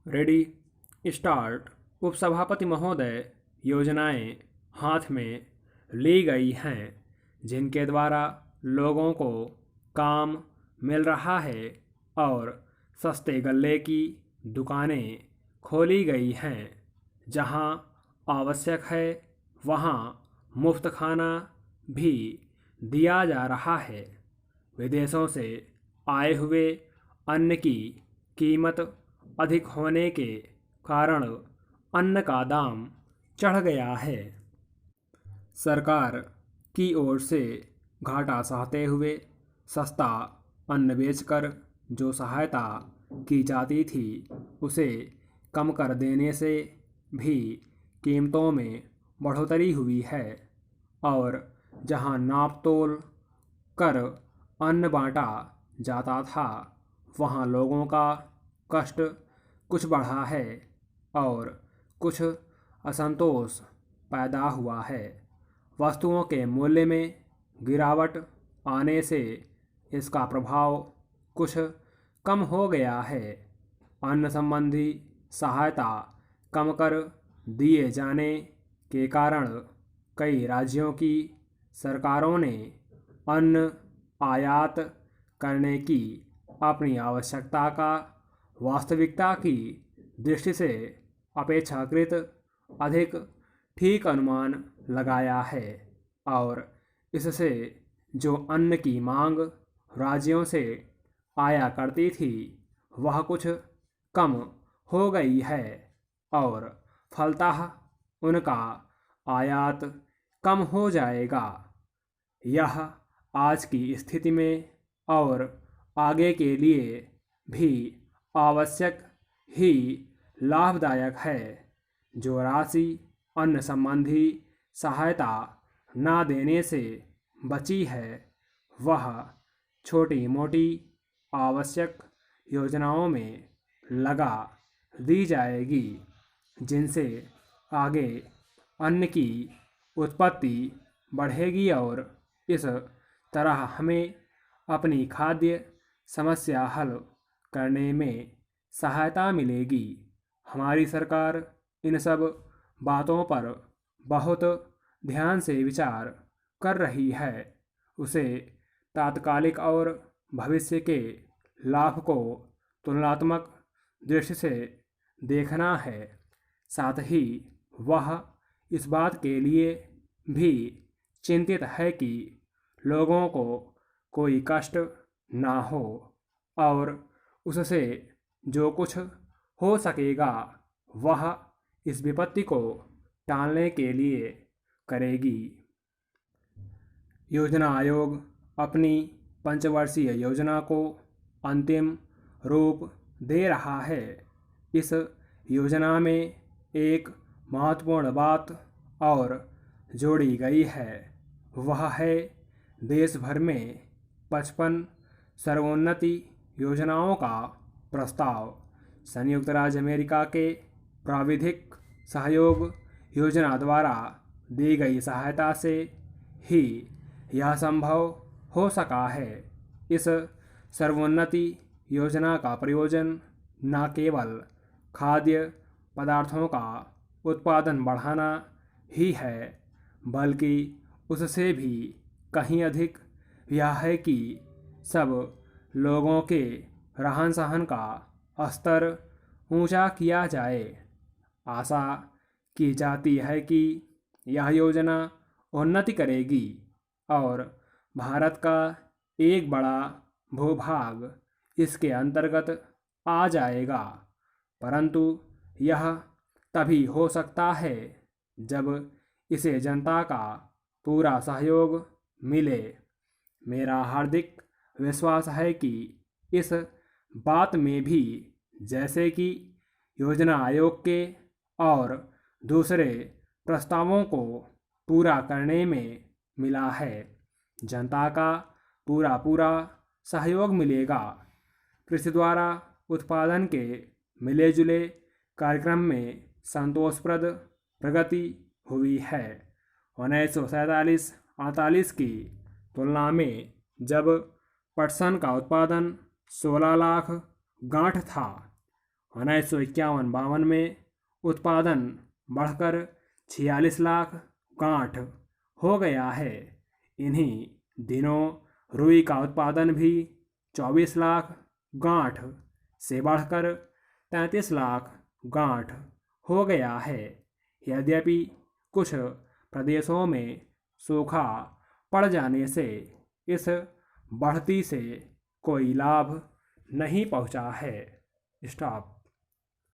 Ready start. उपसभापति महोदय, योजनाएं हाथ में ली गई हैं जिनके द्वारा लोगों को काम मिल रहा है और सस्ते गल्ले की दुकानें खोली गई हैं। जहां आवश्यक है वहां मुफ्त खाना भी दिया जा रहा है। विदेशों से आए हुए अन्न की कीमत अधिक होने के कारण अन्न का दाम चढ़ गया है। सरकार की ओर से घाटा सहते हुए सस्ता अन्न बेचकर जो सहायता की जाती थी उसे कम कर देने से भी कीमतों में बढ़ोतरी हुई है और जहां नाप तोल कर अन्न बांटा जाता था वहां लोगों का कष्ट कुछ बढ़ा है और कुछ असंतोष पैदा हुआ है। वस्तुओं के मूल्य में गिरावट आने से इसका प्रभाव कुछ कम हो गया है। अन्न संबंधी सहायता कम कर दिए जाने के कारण कई राज्यों की सरकारों ने अन्न आयात करने की अपनी आवश्यकता का वास्तविकता की दृष्टि से अपेक्षाकृत अधिक ठीक अनुमान लगाया है और इससे जो अन्न की मांग राज्यों से आया करती थी वह कुछ कम हो गई है और फलतः उनका आयात कम हो जाएगा। यह आज की स्थिति में और आगे के लिए भी आवश्यक ही लाभदायक है। जो राशि अन्न संबंधी सहायता न देने से बची है वह छोटी मोटी आवश्यक योजनाओं में लगा दी जाएगी जिनसे आगे अन्न की उत्पत्ति बढ़ेगी और इस तरह हमें अपनी खाद्य समस्या हल करने में सहायता मिलेगी। हमारी सरकार इन सब बातों पर बहुत ध्यान से विचार कर रही है। उसे तात्कालिक और भविष्य के लाभ को तुलनात्मक दृष्टि से देखना है। साथ ही वह इस बात के लिए भी चिंतित है कि लोगों को कोई कष्ट ना हो और उससे जो कुछ हो सकेगा वह इस विपत्ति को टालने के लिए करेगी। योजना आयोग अपनी पंचवर्षीय योजना को अंतिम रूप दे रहा है। इस योजना में एक महत्वपूर्ण बात और जोड़ी गई है, वह है देश भर में 55 सर्वोन्नति योजनाओं का प्रस्ताव। संयुक्त राज्य अमेरिका के प्राविधिक सहयोग योजना द्वारा दी गई सहायता से ही यह संभव हो सका है। इस सर्वोन्नति योजना का प्रयोजन न केवल खाद्य पदार्थों का उत्पादन बढ़ाना ही है बल्कि उससे भी कहीं अधिक यह है कि सब लोगों के रहन सहन का स्तर ऊंचा किया जाए। आशा की जाती है कि यह योजना उन्नति करेगी और भारत का एक बड़ा भूभाग इसके अंतर्गत आ जाएगा, परंतु यह तभी हो सकता है जब इसे जनता का पूरा सहयोग मिले। मेरा हार्दिक विश्वास है कि इस बात में भी, जैसे कि योजना आयोग के और दूसरे प्रस्तावों को पूरा करने में मिला है, जनता का पूरा सहयोग मिलेगा। कृषि द्वारा उत्पादन के मिले जुले कार्यक्रम में संतोषप्रद प्रगति हुई है। 1947-48 की तुलना में जब पटसन का उत्पादन 16 लाख गांठ था, 1951-52 में उत्पादन बढ़कर 46 लाख गांठ हो गया है। इन्हीं दिनों रुई का उत्पादन भी 24 लाख गांठ से बढ़कर 33 लाख गांठ हो गया है। यद्यपि कुछ प्रदेशों में सूखा पड़ जाने से इस बढ़ती से कोई लाभ नहीं पहुंचा है। स्टॉप।